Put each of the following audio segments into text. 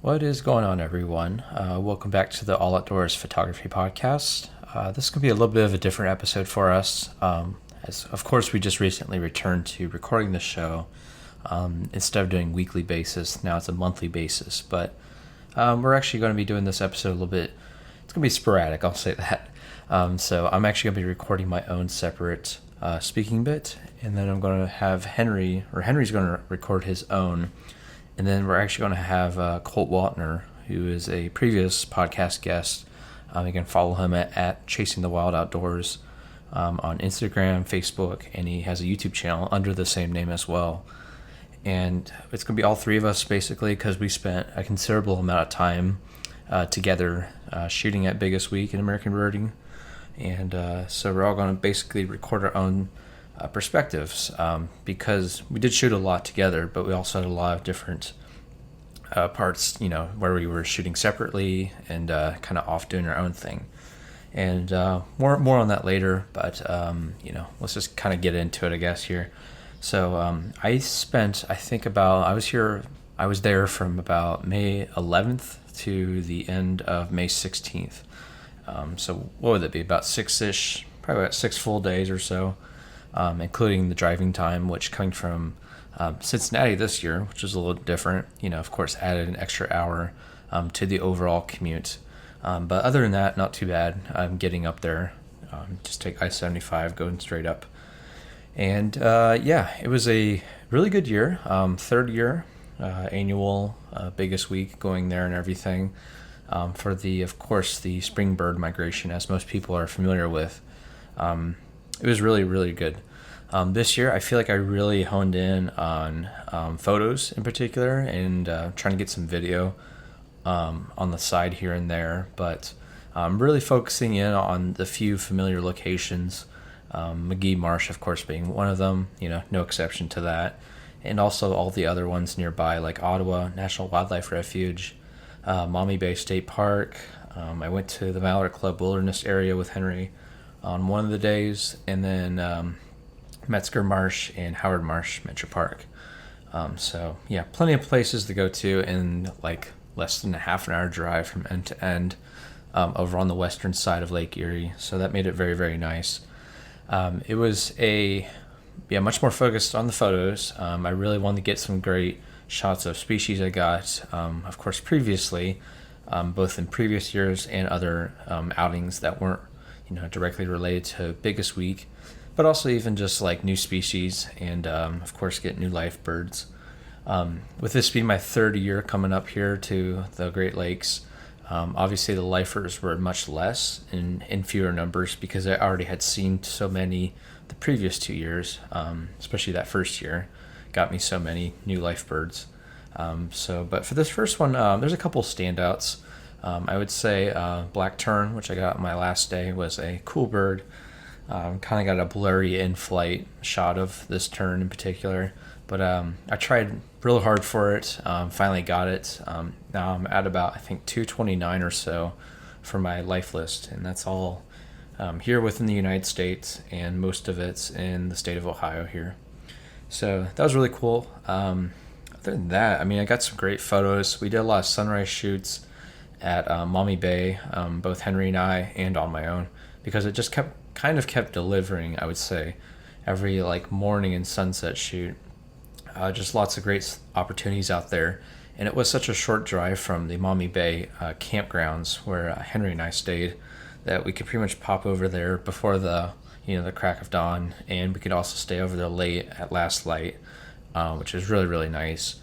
What is going on, everyone? Welcome back to the All Outdoors Photography Podcast. This is going to be a little bit of a different episode for us, as of course we just recently returned to recording the show. Instead of doing weekly basis, now it's a monthly basis. But we're actually going to be doing this episode a little bit. It's going to be sporadic, I'll say that. So I'm actually going to be recording my own separate speaking bit, and then I'm going to have Henry's going to record his own. And then we're actually going to have Colt Waltner, who is a previous podcast guest. You can follow him at Chasing the Wild Outdoors on Instagram, Facebook, and he has a YouTube channel under the same name as well. And it's going to be all three of us, basically, because we spent a considerable amount of time together shooting at Biggest Week in American Birding. And so we're all going to basically record our own perspectives because we did shoot a lot together, but we also had a lot of different parts, where we were shooting separately and kind of off doing our own thing. And more on that later, but let's just kind of get into it, I guess, here. So I was there from about May 11th to the end of May 16th. So what would that be? About probably about 6 full days or so. Including the driving time, which coming from Cincinnati this year, which is a little different, of course, added an extra hour to the overall commute. But other than that, not too bad. I'm getting up there. Just take I-75, going straight up. And it was a really good year. Third year, annual Biggest Week, going there and everything. For of course, the spring bird migration, as most people are familiar with. It was really, really good. This year, I feel like I really honed in on photos in particular and trying to get some video on the side here and there. But really focusing in on the few familiar locations, McGee Marsh, of course, being one of them, no exception to that. And also all the other ones nearby, like Ottawa National Wildlife Refuge, Maumee Bay State Park. I went to the Mallard Club Wilderness area with Henry on one of the days, and then Metzger Marsh and Howard Marsh Metro Park. Plenty of places to go to in like less than a half an hour drive from end to end over on the western side of Lake Erie. So that made it very, very nice. It was much more focused on the photos. I really wanted to get some great shots of species I got, of course, previously, both in previous years and other outings that weren't directly related to Biggest Week, but also even just like new species and of course get new life birds. With this being my third year coming up here to the Great Lakes, obviously the lifers were much less in fewer numbers because I already had seen so many the previous 2 years, especially that first year got me so many new life birds. But for this first one, there's a couple standouts. I would say black tern, which I got my last day, was a cool bird. Kind of got a blurry in-flight shot of this tern in particular. But I tried real hard for it, finally got it. Now I'm at about, I think, 229 or so for my life list. And that's all here within the United States, and most of it's in the state of Ohio here. So that was really cool. Other than that, I got some great photos. We did a lot of sunrise shoots at Maumee Bay, both Henry and I, and on my own, because it just kept delivering, I would say, every morning and sunset shoot. Just lots of great opportunities out there. And it was such a short drive from the Maumee Bay campgrounds where Henry and I stayed that we could pretty much pop over there before the crack of dawn, and we could also stay over there late at last light, which is really, really nice.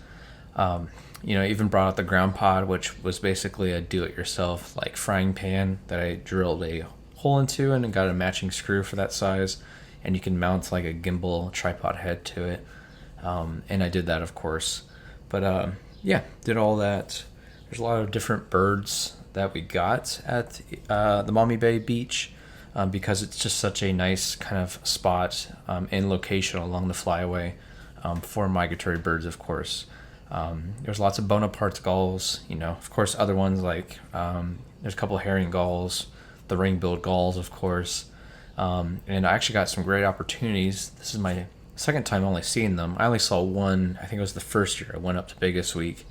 Even brought out the ground pod, which was basically a do-it-yourself frying pan that I drilled a hole into and got a matching screw for that size, and you can mount a gimbal tripod head to it. And I did that, of course. But did all that. There's a lot of different birds that we got at the Maumee Bay beach because it's just such a nice kind of spot and location along the flyaway for migratory birds, of course. There's lots of Bonaparte's gulls, of course, other ones there's a couple of herring gulls, the ring-billed gulls, of course. And I actually got some great opportunities. This is my second time only seeing them. I only saw one, I think it was the first year I went up to Biggest Week.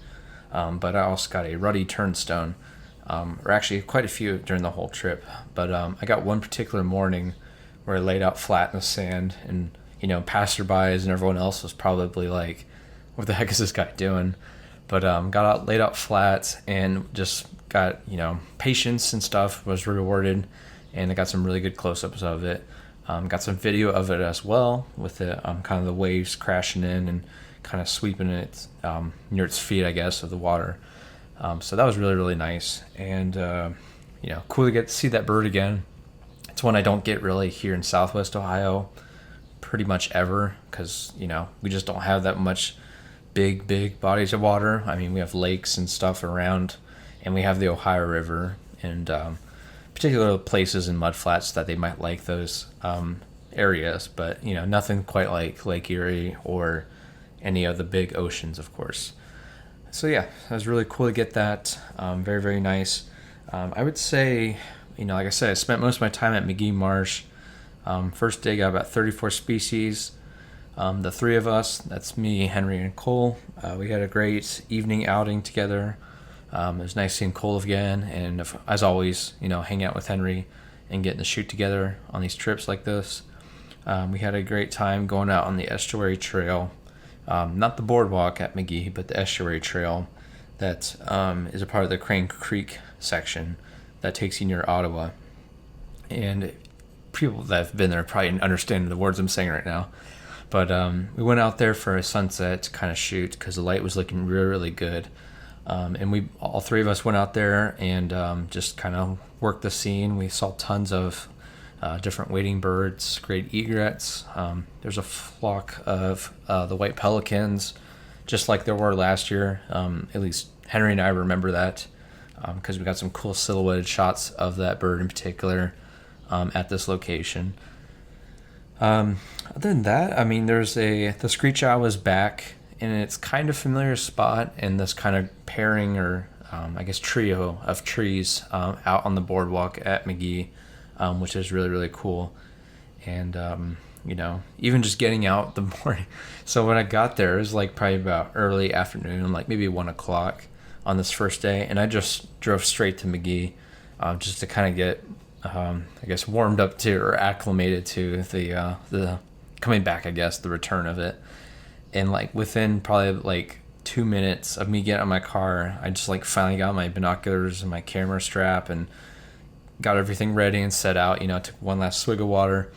but I also got a ruddy turnstone, or actually quite a few during the whole trip. But I got one particular morning where I laid out flat in the sand, and passerbys and everyone else was probably like, "What the heck is this guy doing?" But laid out flat, and just got patience and stuff was rewarded, and I got some really good close-ups of it. Got some video of it as well, with it kind of the waves crashing in and kind of sweeping it near its feet, I guess, of the water. So that was really, really nice, and cool to get to see that bird again. It's one I don't get really here in Southwest Ohio pretty much ever, because we just don't have that much big bodies of water. I mean, we have lakes and stuff around, and we have the Ohio River, and particular places in mudflats that they might like those areas, but nothing quite like Lake Erie or any of the big oceans, of course. So yeah, it was really cool to get that. Very, very nice. I would say, like I said, I spent most of my time at McGee Marsh. First day got about 34 species. The three of us, that's me, Henry, and Cole, we had a great evening outing together. It was nice seeing Cole again, and as always, hang out with Henry and getting to shoot together on these trips like this. We had a great time going out on the estuary trail, not the boardwalk at McGee, but the estuary trail that is a part of the Crane Creek section that takes you near Ottawa. And people that have been there probably understand the words I'm saying right now. But we went out there for a sunset to kind of shoot because the light was looking really, really good. And all three of us went out there and just kind of worked the scene. We saw tons of different wading birds, great egrets. There's a flock of the white pelicans, just like there were last year. At least Henry and I remember that because we got some cool silhouetted shots of that bird in particular at this location. Other than that, I mean, the screech owl is back in its kind of familiar spot in this kind of pairing or I guess trio of trees out on the boardwalk at McGee, which is really, really cool. And even just getting out the morning. So when I got there, it was like probably about early afternoon, like maybe 1:00 on this first day, and I just drove straight to McGee just to kind of get I guess warmed up to or acclimated to the coming back, I guess, the return of it. And like within probably like 2 minutes of me getting out of my car, I just like finally got my binoculars and my camera strap and got everything ready and set out. Took one last swig of water,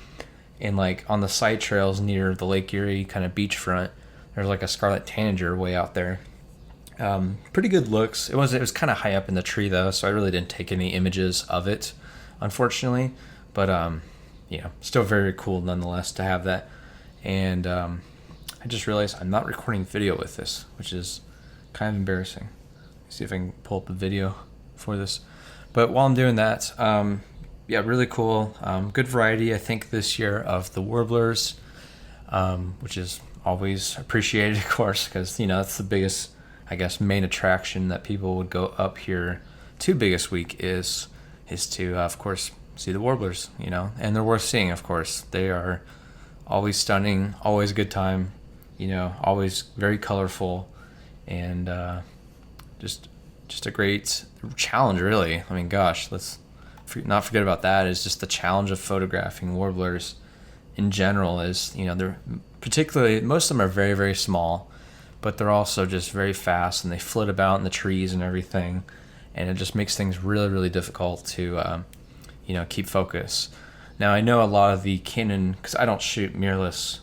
and like on the side trails near the Lake Erie kind of beachfront, there's like a scarlet tanager way out there. Pretty good looks. It was kind of high up in the tree though, so I really didn't take any images of it, unfortunately. But still very cool nonetheless to have that. And I just realized I'm not recording video with this, which is kind of embarrassing. Let's see if I can pull up a video for this. But while I'm doing that, really cool. Good variety, I think, this year of the warblers, which is always appreciated, of course, because that's the biggest, I guess, main attraction that people would go up here to Biggest Week is to, of course, see the warblers. And they're worth seeing, of course. They are always stunning, always a good time. Always very colorful, and just a great challenge, really. I mean, gosh, let's not forget about that. Is just the challenge of photographing warblers in general. Is they're particularly, most of them are very, very small, but they're also just very fast, and they flit about in the trees and everything, and it just makes things really, really difficult to keep focus. Now, I know a lot of the Canon, because I don't shoot mirrorless.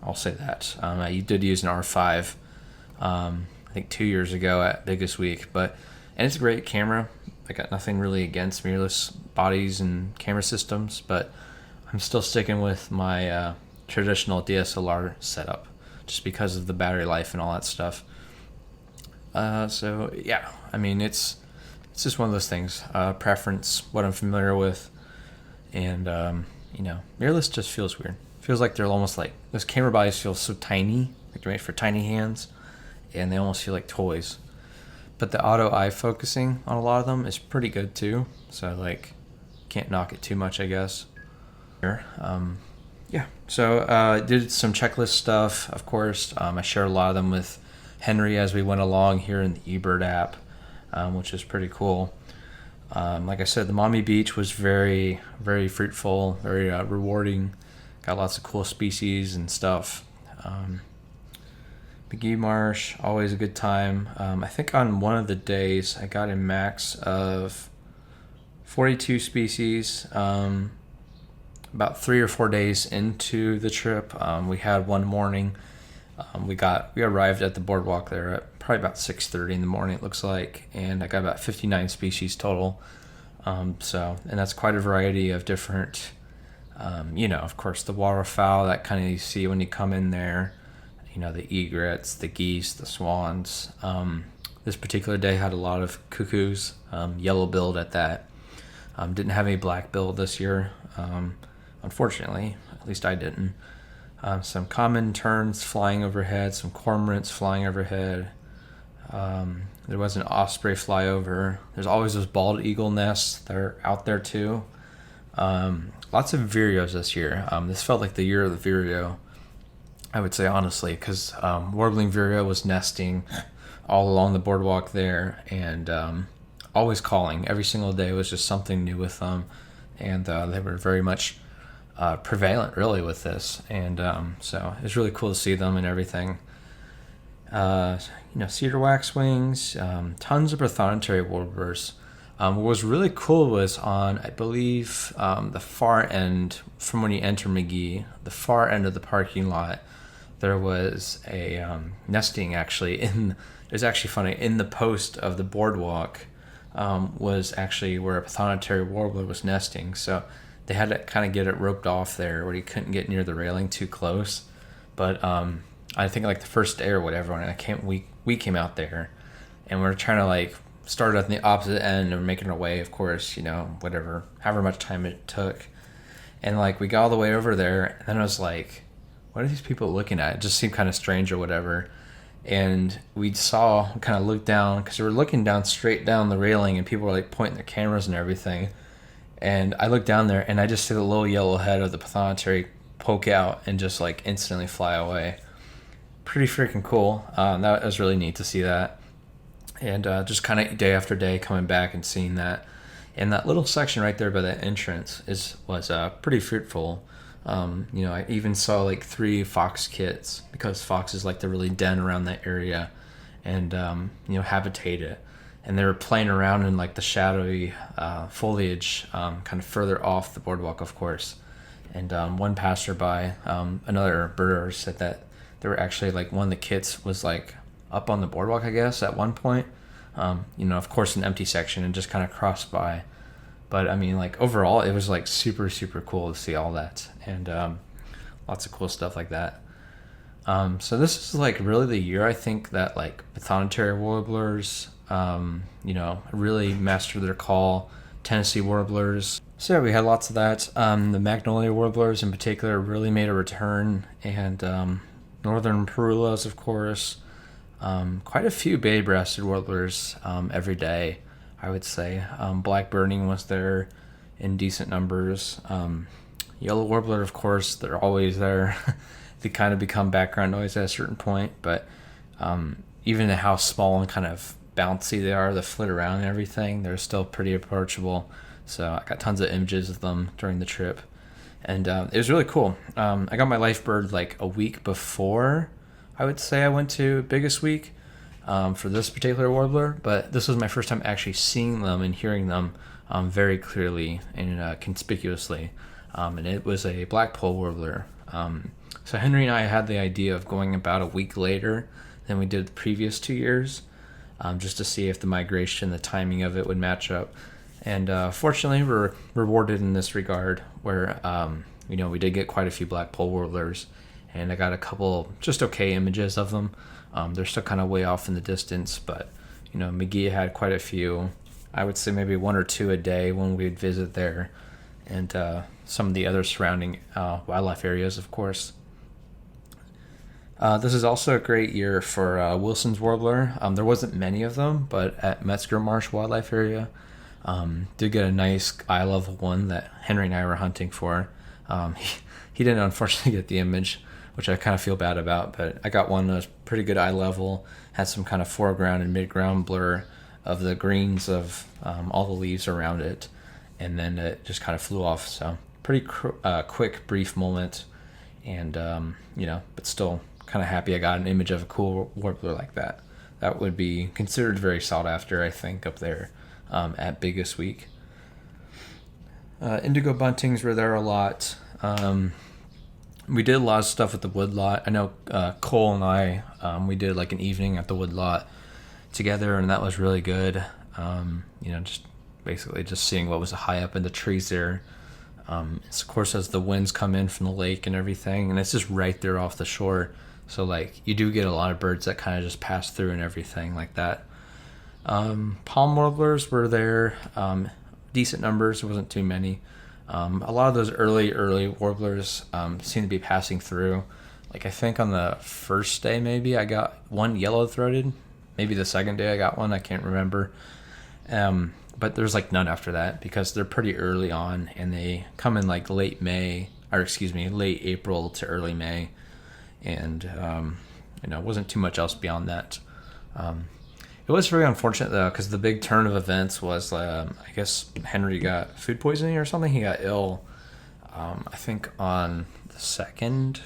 I'll say that. I did use an R5, I think 2 years ago at Biggest Week, and it's a great camera. I got nothing really against mirrorless bodies and camera systems, but I'm still sticking with my traditional DSLR setup, just because of the battery life and all that stuff. So yeah, I mean, it's just one of those things, preference, what I'm familiar with, and mirrorless just feels weird. Feels like they're almost like, those camera bodies feel so tiny, like they're made for tiny hands, and they almost feel like toys. But the auto eye focusing on a lot of them is pretty good too, so like can't knock it too much, I guess. So did some checklist stuff, of course. I share a lot of them with Henry as we went along here in the eBird app, which is pretty cool. Like I said, the Maumee Beach was very, very fruitful, very rewarding. Got lots of cool species and stuff. McGee Marsh, always a good time. I think on one of the days I got a max of 42 species. About 3 or 4 days into the trip, we had one morning. We arrived at the boardwalk there at probably about 6:30 in the morning, it looks like, and I got about 59 species total. And that's quite a variety of different, of course, the waterfowl that kind of you see when you come in there. The egrets, the geese, the swans. This particular day had a lot of cuckoos, yellow-billed at that. Didn't have any black-billed this year, unfortunately. At least I didn't. Some common terns flying overhead, some cormorants flying overhead. There was an osprey flyover. There's always those bald eagle nests that are out there too. Lots of vireos this year. This felt like the year of the vireo, I would say, honestly, because warbling vireo was nesting all along the boardwalk there, and always calling. Every single day was just something new with them, and they were very much prevalent, really, with this. And so it's really cool to see them and everything. Cedar waxwings, tons of prothonotary warblers. What was really cool was on, I believe, the far end, from when you enter McGee, the far end of the parking lot, there was a nesting actually it was actually funny, in the post of the boardwalk was actually where a prothonotary warbler was nesting. So they had to kind of get it roped off there where you couldn't get near the railing too close. But I think like the first day or whatever, when we came out there, and we were trying to like start at the opposite end and making our way, of course, however much time it took. And like we got all the way over there, and then I was like, what are these people looking at? It just seemed kind of strange or whatever. And we kind of looked down, because we were looking down straight down the railing, and people were like pointing their cameras and everything. And I looked down there, and I just see the little yellow head of the prothonotary poke out and just like instantly fly away. Pretty freaking cool. That was really neat to see that. And just kind of day after day coming back and seeing that. And that little section right there by the entrance was pretty fruitful. I even saw like 3 fox kits, because foxes like to really den around that area and habitate it. And they were playing around in like the shadowy foliage, kind of further off the boardwalk, of course. And one passerby, another birder, said that there were actually like one of the kits was like up on the boardwalk, I guess, at one point. Of course, an empty section, and just kind of crossed by. But I mean, like overall, it was like super, super cool to see all that, and lots of cool stuff like that. So this is like really the year, I think, that like prothonotary warblers, really mastered their call. Tennessee warblers. So yeah, we had lots of that. The magnolia warblers in particular really made a return, and northern parulas, of course. Quite a few bay-breasted warblers every day, I would say. Black burning was there in decent numbers. Yellow warbler, of course, they're always there. They kind of become background noise at a certain point, but even how small and kind of bouncy they are, they flit around and everything, they're still pretty approachable. So I got tons of images of them during the trip, and it was really cool. I got my life bird like a week before I would say I went to Biggest Week for this particular warbler, but this was my first time actually seeing them and hearing them very clearly and conspicuously. And it was a blackpoll warbler. So Henry and I had the idea of going about a week later than we did the previous 2 years, just to see if the migration, the timing of it would match up. And fortunately, we're rewarded in this regard, where we did get quite a few blackpoll warblers, and I got a couple just okay images of them. They're still kind of way off in the distance, but McGee had quite a few. I would say maybe 1 or 2 a day when we'd visit there, and some of the other surrounding wildlife areas, of course. This is also a great year for Wilson's warbler. There wasn't many of them, but at Metzger Marsh Wildlife Area, did get a nice eye level one that Henry and I were hunting for. He didn't unfortunately get the image, which I kind of feel bad about. But I got one that was pretty good eye level, had some kind of foreground and midground blur of the greens of all the leaves around it, and then it just kind of flew off. So pretty quick, brief moment, and but still kind of happy I got an image of a cool warbler like that. That would be considered very sought after, I think, up there at Biggest Week. Indigo buntings were there a lot. We did a lot of stuff at the woodlot. I know Cole and I, we did like an evening at the woodlot together, and that was really good. Just basically just seeing what was high up in the trees there. It's, of course, as the winds come in from the lake and everything, and it's just right there off the shore. So like you do get a lot of birds that kind of just pass through and everything like that. Palm warblers were there, decent numbers. It wasn't too many. A lot of those early warblers seem to be passing through. Like I think on the first day maybe I got one yellow-throated. Maybe the second day I got one. I can't remember. But there's like none after that because they're pretty early on, and they come in like late April to early May. And, wasn't too much else beyond that. It was very unfortunate, though, because the big turn of events was, I guess Henry got food poisoning or something. He got ill, I think, on the second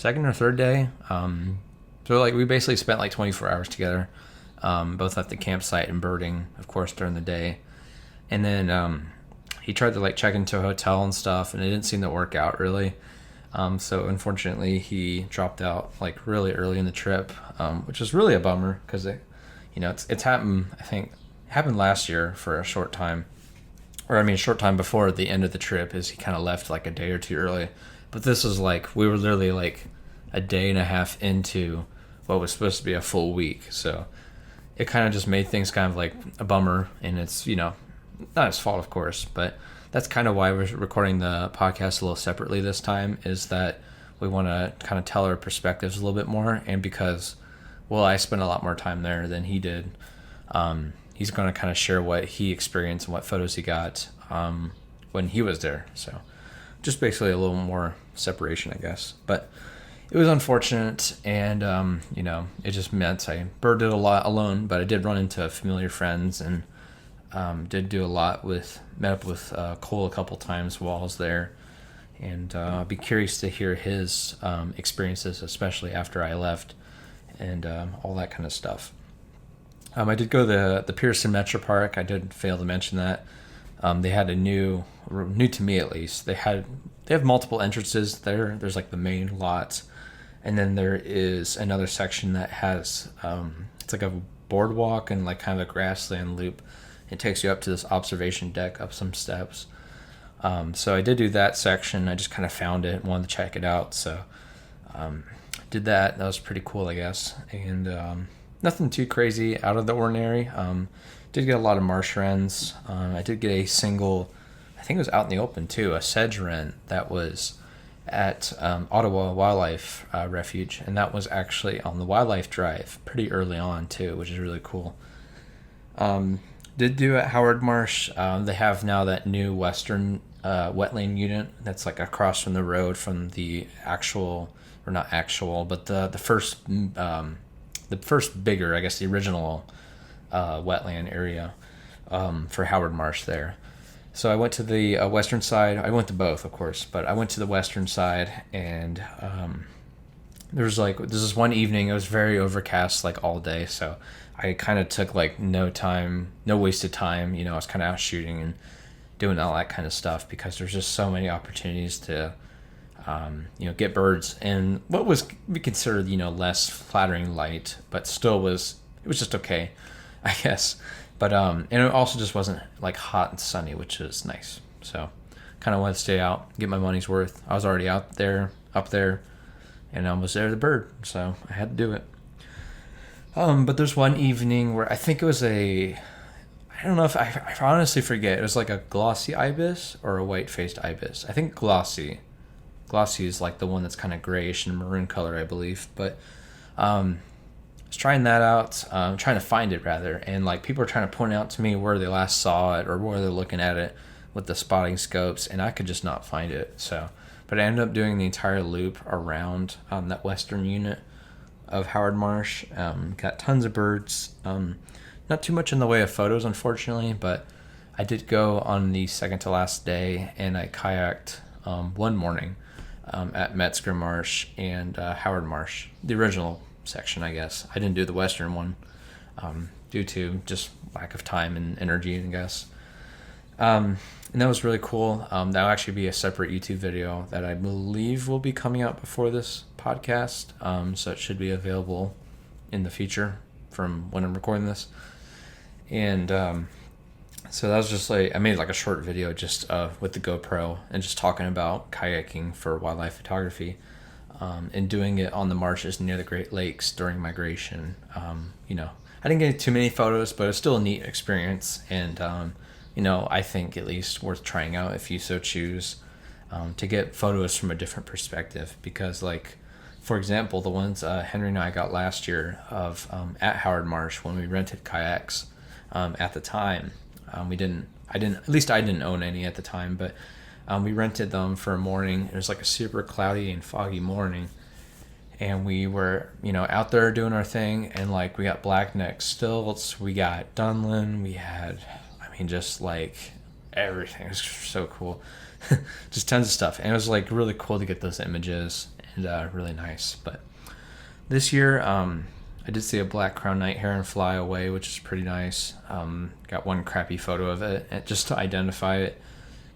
or third day. So, like, we basically spent, like, 24 hours together, both at the campsite and birding, of course, during the day. And then he tried to, like, check into a hotel and stuff, and it didn't seem to work out, really. So unfortunately he dropped out like really early in the trip, which was really a bummer because it's happened. I think happened last year for a short time, a short time before the end of the trip. Is he kind of left like a day or two early, but this was like we were literally like a day and a half into what was supposed to be a full week. So it kind of just made things kind of like a bummer, and it's not his fault, of course, but that's kind of why we're recording the podcast a little separately this time, is that we want to kind of tell our perspectives a little bit more. And because, I spent a lot more time there than he did, he's going to kind of share what he experienced and what photos he got when he was there. So just basically a little more separation, I guess. But it was unfortunate, and, it just meant I birded a lot alone, but I did run into familiar friends and did do a lot met up with Cole a couple times while I was there, and I'll be curious to hear his experiences, especially after I left, and all that kind of stuff. I did go to the Pearson Metro Park. I did fail to mention that. They had a new to me at least. They have multiple entrances there. There's like the main lot, and then there is another section that has it's like a boardwalk and like kind of a grassland loop. It takes you up to this observation deck, up some steps. So I did do that section. I just kind of found it and wanted to check it out. So did that. That was pretty cool, I guess. And nothing too crazy out of the ordinary. Did get a lot of marsh wrens. I did get a single, I think it was out in the open too, a sedge wren that was at Ottawa Wildlife Refuge. And that was actually on the wildlife drive pretty early on too, which is really cool. Did do at Howard Marsh. They have now that new western wetland unit that's like across from the road from the actual, or not actual, but the first bigger, I guess the original wetland area for Howard Marsh there. So I went to the western side. I went to both, of course, but I went to the western side, and there's this one evening. It was very overcast like all day, so I kind of took like no wasted time. I was kind of out shooting and doing all that kind of stuff because there's just so many opportunities to, get birds in what was considered, less flattering light, but still it was just okay, I guess. But, and it also just wasn't like hot and sunny, which was nice. So kind of wanted to stay out, get my money's worth. I was already up there, and I was there to bird, so I had to do it. But there's one evening where I think it was I don't know if I honestly forget. It was like a glossy ibis or a white-faced ibis. I think glossy. Glossy is like the one that's kind of grayish and maroon color, I believe. But I was trying that out, trying to find it rather. And like people are trying to point out to me where they last saw it or where they're looking at it with the spotting scopes, and I could just not find it. So, but but I ended up doing the entire loop around that western unit of Howard Marsh. Got tons of birds. Not too much in the way of photos, unfortunately, but I did go on the second to last day, and I kayaked one morning at Metzger Marsh and Howard Marsh, the original section, I guess. I didn't do the western one due to just lack of time and energy, I guess. And that was really cool. That'll actually be a separate YouTube video that I believe will be coming out before this podcast. So it should be available in the future from when I'm recording this. And so that was just like, I made like a short video just with the GoPro and just talking about kayaking for wildlife photography, and doing it on the marshes near the Great Lakes during migration. I didn't get too many photos, but it was still a neat experience. And, I think at least worth trying out if you so choose, to get photos from a different perspective. Because like, for example, the ones Henry and I got last year of at Howard Marsh when we rented kayaks at the time. I didn't own any at the time, but we rented them for a morning. It was like a super cloudy and foggy morning, and we were, out there doing our thing, and like we got blackneck stilts, we got Dunlin, we had, just like everything. It was so cool. Just tons of stuff, and it was like really cool to get those images, and really nice. But this year, I did see a black crown night heron fly away, which is pretty nice. Got one crappy photo of it, and just to identify it,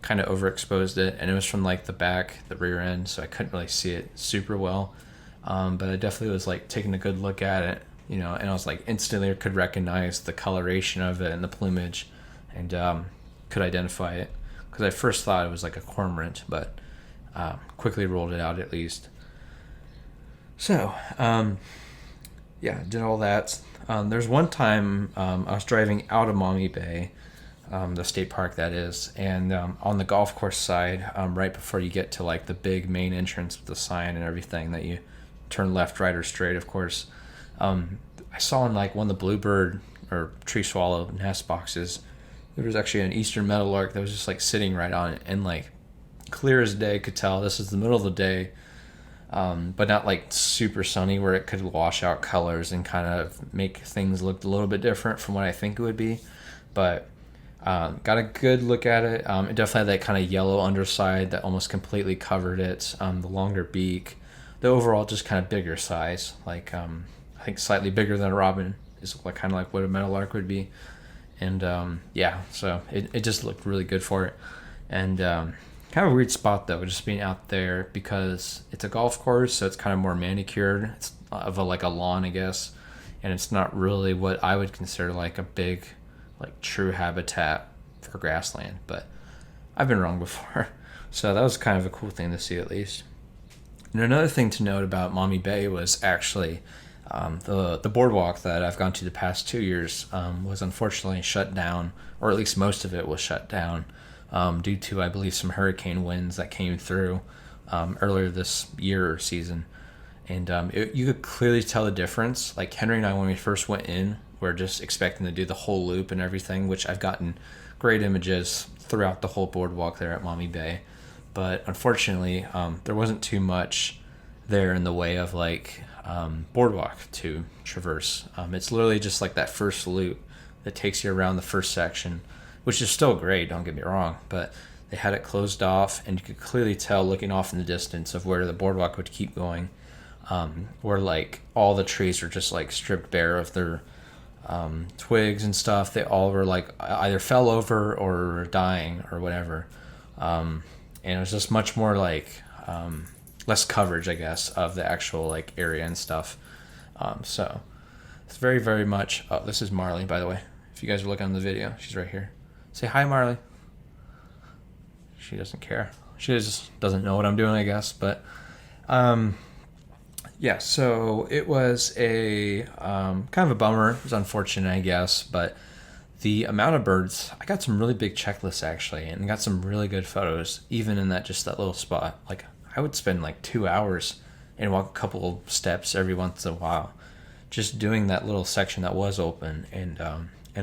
kind of overexposed it, and it was from like the back, the rear end, so I couldn't really see it super well. But I definitely was like taking a good look at it, and I was like instantly could recognize the coloration of it and the plumage, and could identify it, because I first thought it was like a cormorant, but quickly ruled it out at least. So, did all that. There's one time I was driving out of Maumee Bay, the state park that is, and on the golf course side, right before you get to like the big main entrance with the sign and everything that you turn left, right, or straight, of course, I saw in like one of the bluebird or tree swallow nest boxes, there was actually an eastern meadowlark that was just like sitting right on it, and like clear as day could tell this is the middle of the day. But not like super sunny where it could wash out colors and kind of make things look a little bit different from what I think it would be. But got a good look at it. It definitely had that kind of yellow underside that almost completely covered it. The longer beak, the overall just kind of bigger size, like I think slightly bigger than a robin is like kind of like what a meadowlark would be. And so it just looked really good for it. And kind of a weird spot though, just being out there, because it's a golf course, so it's kind of more manicured. It's of a lawn, I guess, and it's not really what I would consider like a big, like true habitat for grassland. But I've been wrong before, so that was kind of a cool thing to see at least. And another thing to note about Maumee Bay was actually the boardwalk that I've gone to the past 2 years was unfortunately shut down, or at least most of it was shut down. Due to, I believe, some hurricane winds that came through earlier this year or season. And you could clearly tell the difference. Like Henry and I, when we first went in, were just expecting to do the whole loop and everything, which I've gotten great images throughout the whole boardwalk there at Maumee Bay. But unfortunately, there wasn't too much there in the way of like boardwalk to traverse. It's literally just like that first loop that takes you around the first section, which is still great, don't get me wrong, but they had it closed off, and you could clearly tell looking off in the distance of where the boardwalk would keep going, where like all the trees are just like stripped bare of their twigs and stuff. They all were like either fell over or were dying or whatever, and it was just much more like less coverage, I guess, of the actual like area and stuff. So it's very, very much. Oh, this is Marley, by the way. If you guys are looking on the video, she's right here. Say hi, Marley. She doesn't care. She just doesn't know what I'm doing, I guess. But so it was a kind of a bummer. It was unfortunate, I guess. But the amount of birds, I got some really big checklists actually, and got some really good photos, even in that little spot. Like I would spend like 2 hours and walk a couple steps every once in a while, just doing that little section that was open, and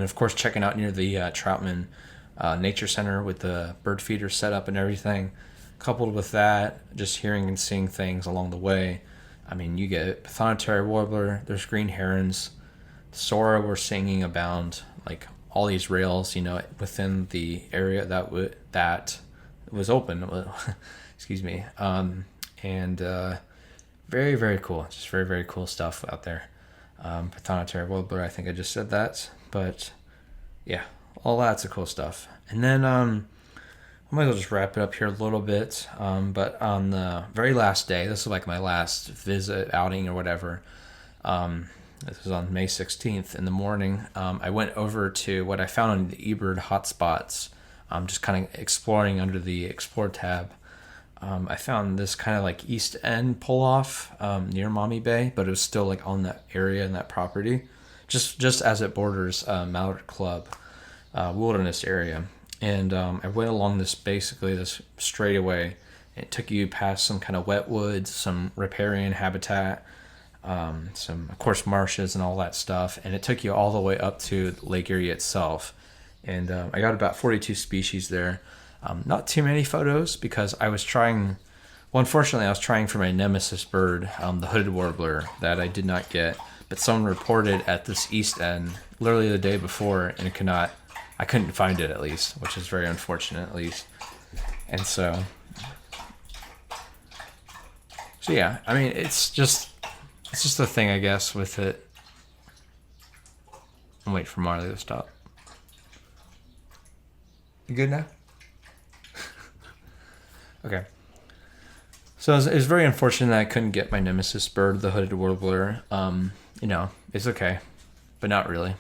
of course checking out near the Troutman Nature Center with the bird feeder set up and everything. coupled with that, just hearing and seeing things along the way. I mean, you get Prothonotary warbler, there's green herons, Sora were singing abound, like all these rails, within the area that was open. Excuse me. And very, very cool. Just very, very cool stuff out there. Prothonotary warbler, I think I just said that. But yeah, all lots of cool stuff. And then I might as well just wrap it up here a little bit. But on the very last day, this is like my last visit, outing, or whatever. This was on May 16th in the morning. I went over to what I found on the eBird hotspots, just kind of exploring under the Explore tab. I found this kind of like East End pull-off near Maumee Bay, but it was still like on that area and that property, just as it borders Mallard Club wilderness area. And I went along this straightaway. It took you past some kind of wet woods, some riparian habitat, some, of course, marshes and all that stuff. And it took you all the way up to Lake Erie itself. And I got about 42 species there. Not too many photos because I was trying, unfortunately, I was trying for my nemesis bird, the hooded warbler, that I did not get. But someone reported at this East End literally the day before, and I couldn't find it, at least, which is very unfortunate, at least. And so yeah, I mean, it's just a thing, I guess, with it. I'm waiting for Marley to stop. You good now? Okay. So it was very unfortunate that I couldn't get my nemesis bird, the hooded warbler. It's okay, but not really.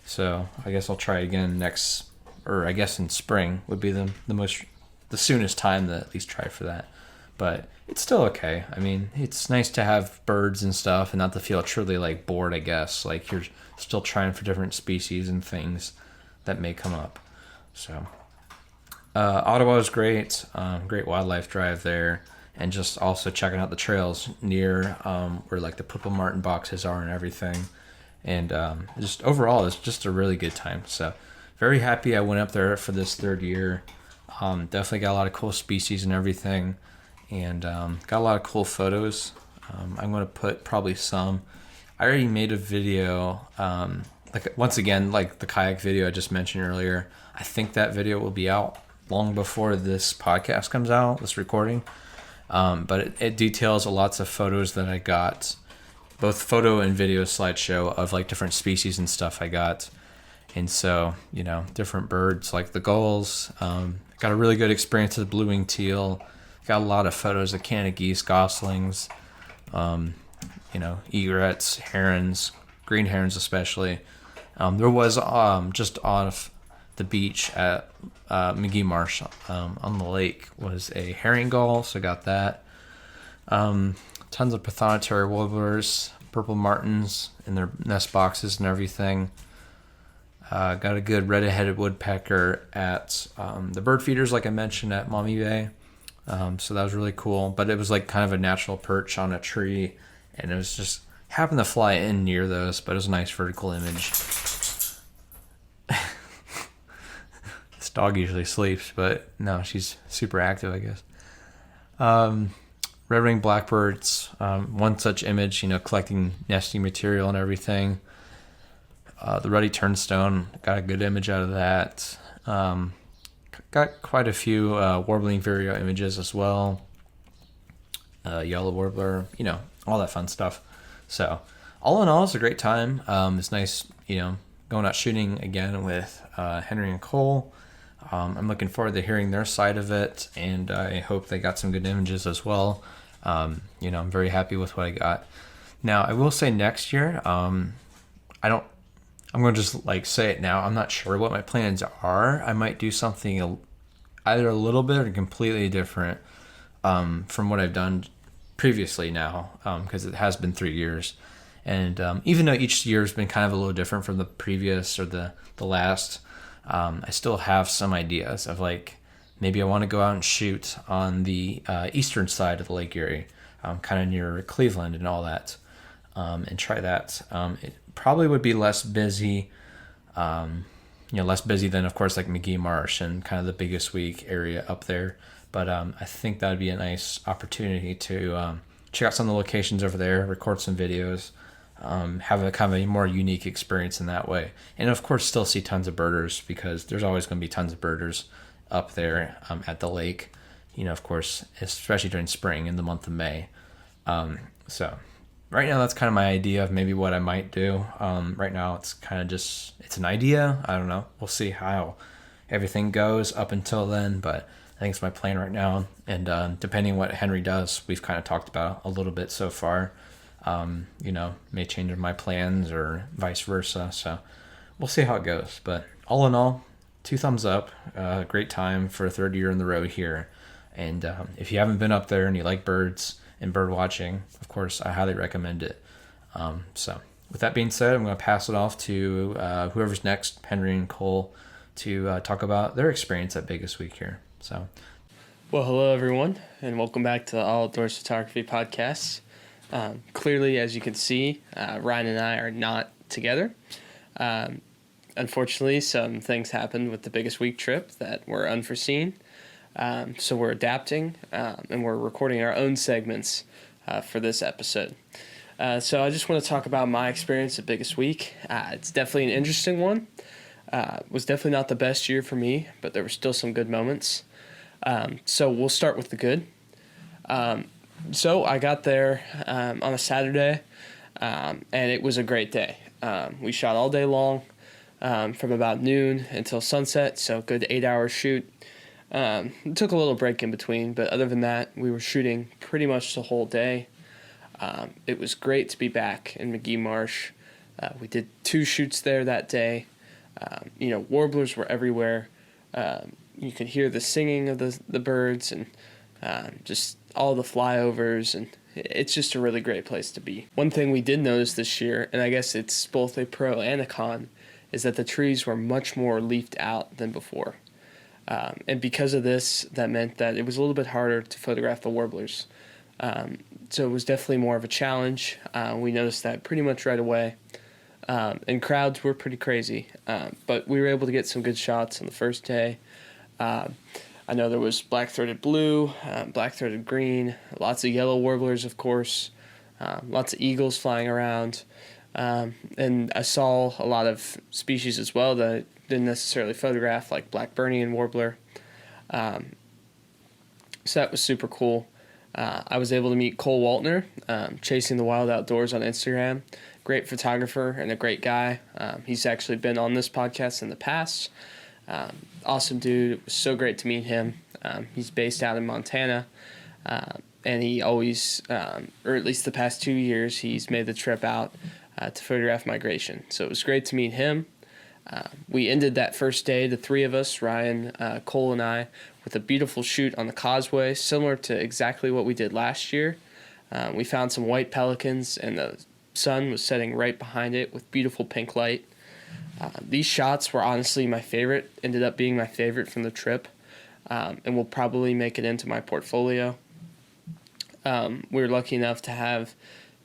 So I guess I'll try again I guess in spring would be the soonest time to at least try for that. But it's still okay. I mean, it's nice to have birds and stuff and not to feel truly like bored, I guess. Like you're still trying for different species and things that may come up. So Ottawa is great. Great wildlife drive there. And just also checking out the trails near where like the purple martin boxes are and everything. And just overall, it's just a really good time. So very happy I went up there for this third year. Definitely got a lot of cool species and everything. And got a lot of cool photos. I'm going to put probably some. I already made a video, once again, like the kayak video I just mentioned earlier. I think that video will be out long before this podcast comes out, this recording. But it details lots of photos that I got, both photo and video slideshow of like different species and stuff I got. And so, different birds like the gulls. Got a really good experience with blue-winged teal. Got a lot of photos of Canada geese, goslings, egrets, herons, green herons especially. There was just off the beach at McGee Marsh on the lake was a herring gull, so got that. Tons of Prothonotary warblers, purple martins in their nest boxes and everything. Got a good red-headed woodpecker at the bird feeders, like I mentioned, at Maumee Bay. So that was really cool. But it was like kind of a natural perch on a tree, and it was just happened to fly in near those, but it was a nice vertical image. This dog usually sleeps, but no, she's super active, I guess. Red-winged blackbirds, one such image, collecting nesting material and everything. The ruddy turnstone, got a good image out of that. Got quite a few warbling vireo images as well. Yellow warbler, all that fun stuff. So all in all, it's a great time. It's nice, going out shooting again with Henry and Cole. I'm looking forward to hearing their side of it, and I hope they got some good images as well. I'm very happy with what I got. Now, I will say next year, I'm going to just say it now. I'm not sure what my plans are. I might do something either a little bit or completely different from what I've done previously now, because it has been 3 years. And even though each year has been kind of a little different from the previous or the last, I still have some ideas of maybe I want to go out and shoot on the eastern side of the Lake Erie, kind of near Cleveland and all that, and try that. It probably would be less busy. less busy than, of course, like McGee Marsh and kind of the biggest week area up there. But I think that would be a nice opportunity to check out some of the locations over there, record some videos, have a kind of a more unique experience in that way. And of course, still see tons of birders, because there's always going to be tons of birders up there at the lake, of course, especially during spring in the month of May. So right now, that's kind of my idea of maybe what I might do. Right now, it's kind of just, it's an idea. I don't know. We'll see how everything goes up until then, but I think it's my plan right now. And depending on what Henry does, we've kind of talked about a little bit so far. May change my plans or vice versa. So we'll see how it goes. But all in all, 2 thumbs up. Great time for a third year in the row here. And if you haven't been up there and you like birds and bird watching, of course, I highly recommend it. So with that being said, I'm going to pass it off to whoever's next, Henry and Cole, to talk about their experience at Biggest Week here. So, well, hello everyone, and welcome back to the All Outdoors Photography Podcast. Clearly, as you can see, Ryan and I are not together. Unfortunately, some things happened with the Biggest Week trip that were unforeseen. So we're adapting, and we're recording our own segments for this episode. So I just want to talk about my experience at Biggest Week. It's definitely an interesting one. It was definitely not the best year for me, but there were still some good moments. So we'll start with the good. So I got there on a Saturday, and it was a great day. We shot all day long, from about noon until sunset, so good 8-hour shoot. It took a little break in between, but other than that, we were shooting pretty much the whole day. It was great to be back in McGee Marsh. We did 2 shoots there that day. Warblers were everywhere. You could hear the singing of the birds and just all the flyovers, and it's just a really great place to be. One thing we did notice this year, and I guess it's both a pro and a con, is that the trees were much more leafed out than before. And because of this, that meant that it was a little bit harder to photograph the warblers. So it was definitely more of a challenge. We noticed that pretty much right away. And crowds were pretty crazy. But we were able to get some good shots on the first day. I know there was black-throated blue, black-throated green, lots of yellow warblers, of course, lots of eagles flying around. And I saw a lot of species as well that I didn't necessarily photograph, like black Burnian warbler. So that was super cool. I was able to meet Cole Waltner, Chasing the Wild Outdoors on Instagram. Great photographer and a great guy. He's actually been on this podcast in the past. Awesome dude. It was so great to meet him. He's based out in Montana, and he always, or at least the past 2 years, he's made the trip out to photograph migration. So it was great to meet him. We ended that first day, the 3 of us, Ryan, Cole, and I, with a beautiful shoot on the causeway, similar to exactly what we did last year. We found some white pelicans, and the sun was setting right behind it with beautiful pink light. These shots were honestly my favorite, ended up being my favorite from the trip, and will probably make it into my portfolio. We were lucky enough to have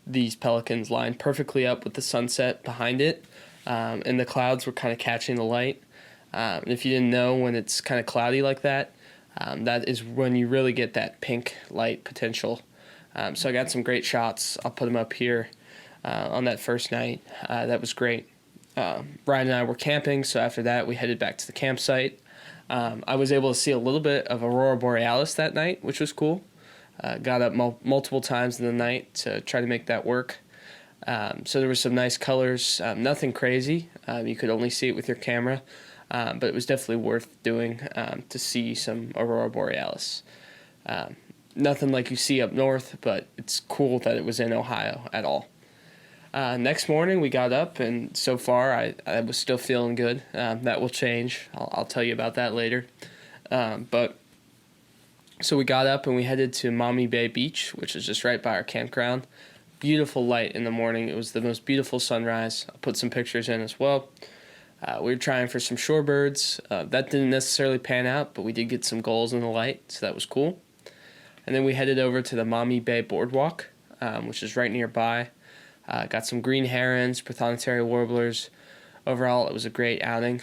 these pelicans lined perfectly up with the sunset behind it, and the clouds were kind of catching the light. And if you didn't know, when it's kind of cloudy like that, that is when you really get that pink light potential. So I got some great shots. I'll put them up here on that first night. That was great. Ryan and I were camping, so after that we headed back to the campsite. I was able to see a little bit of Aurora Borealis that night, which was cool. Got up multiple times in the night to try to make that work. So there were some nice colors, nothing crazy. You could only see it with your camera, but it was definitely worth doing to see some Aurora Borealis. Nothing like you see up north, but it's cool that it was in Ohio at all. Next morning we got up, and so far I was still feeling good. That will change. I'll tell you about that later. So we got up and we headed to Maumee Bay Beach, which is just right by our campground. Beautiful light in the morning. It was the most beautiful sunrise. I'll put some pictures in as well. We were trying for some shorebirds. That didn't necessarily pan out, but we did get some gulls in the light, so that was cool. And then we headed over to the Maumee Bay Boardwalk, which is right nearby. Got some green herons, prothonotary warblers. Overall, it was a great outing.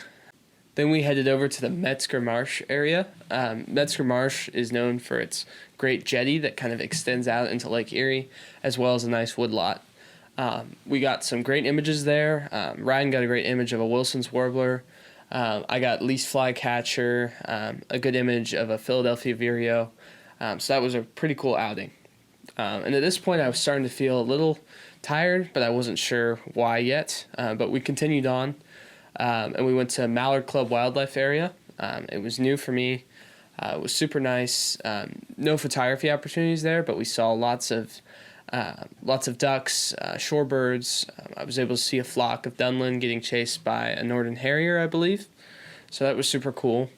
Then we headed over to the Metzger Marsh area. Metzger Marsh is known for its great jetty that kind of extends out into Lake Erie, as well as a nice woodlot. We got some great images there. Ryan got a great image of a Wilson's warbler. I got least flycatcher, a good image of a Philadelphia vireo. So that was a pretty cool outing. And at this point, I was starting to feel a little tired, but I wasn't sure why yet. But we continued on, and we went to Mallard Club Wildlife Area. It was new for me. It was super nice. No photography opportunities there, but we saw lots of ducks, shorebirds. I was able to see a flock of dunlin getting chased by a northern harrier, I believe. So that was super cool.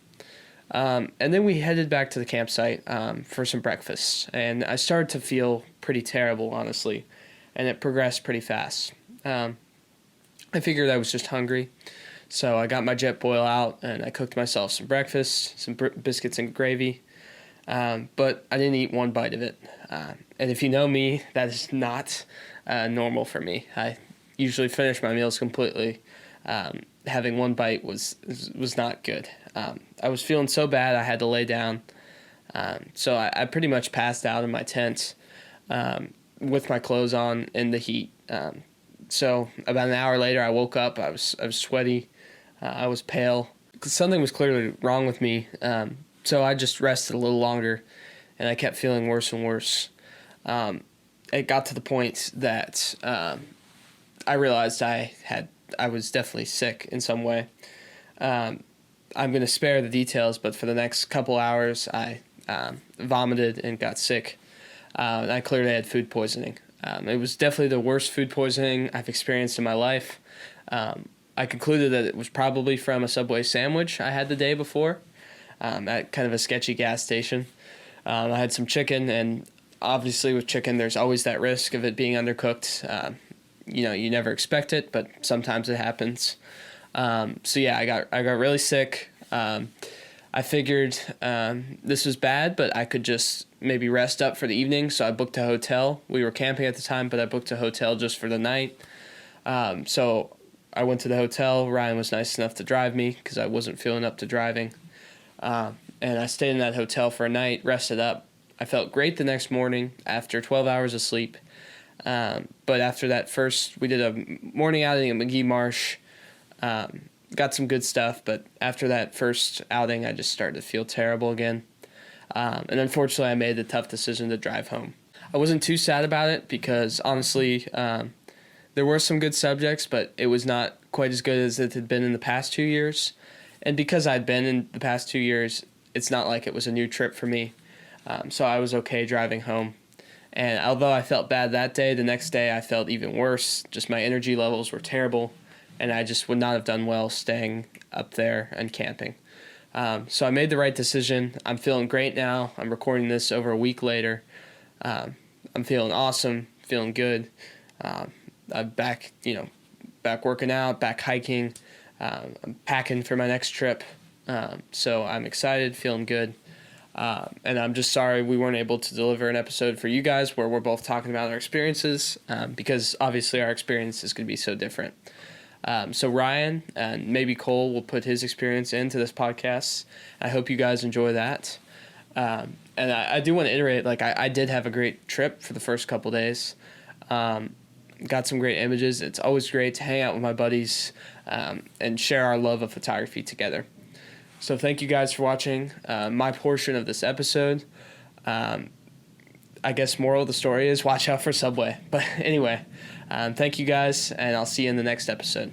And then we headed back to the campsite for some breakfast. And I started to feel pretty terrible, honestly. And it progressed pretty fast. I figured I was just hungry. So I got my Jetboil out and I cooked myself some breakfast, some biscuits and gravy. But I didn't eat one bite of it. And if you know me, that is not normal for me. I usually finish my meals completely. Having one bite was not good. I was feeling so bad I had to lay down. So I pretty much passed out in my tent with my clothes on in the heat. So about an hour later, I woke up. I was sweaty. I was pale. Something was clearly wrong with me. So I just rested a little longer, and I kept feeling worse and worse. It got to the point that I realized I was definitely sick in some way. I'm going to spare the details, but for the next couple hours, I vomited and got sick. And I clearly had food poisoning. It was definitely the worst food poisoning I've experienced in my life. I concluded that it was probably from a Subway sandwich I had the day before at kind of a sketchy gas station. I had some chicken, and obviously with chicken, there's always that risk of it being undercooked. You never expect it, but sometimes it happens. So yeah, I got really sick. I figured this was bad, but I could just maybe rest up for the evening, so I booked a hotel. We were camping at the time, but I booked a hotel just for the night. So I went to the hotel. Ryan was nice enough to drive me because I wasn't feeling up to driving. And I stayed in that hotel for a night, rested up. I felt great the next morning after 12 hours of sleep. But after that we did a morning outing at McGee Marsh. Got some good stuff, but after that first outing, I just started to feel terrible again. And unfortunately, I made the tough decision to drive home. I wasn't too sad about it because honestly, there were some good subjects, but it was not quite as good as it had been in the past 2 years. And because I'd been in the past 2 years, it's not like it was a new trip for me. So I was okay driving home. And although I felt bad that day, the next day I felt even worse. Just my energy levels were terrible, and I just would not have done well staying up there and camping. So I made the right decision. I'm feeling great now. I'm recording this over a week later. I'm feeling awesome, feeling good. I'm back working out, back hiking. I'm packing for my next trip. So I'm excited, feeling good. And I'm just sorry we weren't able to deliver an episode for you guys where we're both talking about our experiences, because obviously our experience is going to be so different. So Ryan and maybe Cole will put his experience into this podcast. I hope you guys enjoy that. And I do want to iterate, I did have a great trip for the first couple days. Got some great images. It's always great to hang out with my buddies and share our love of photography together. So thank you guys for watching my portion of this episode. I guess moral of the story is watch out for Subway. But anyway, thank you guys, and I'll see you in the next episode.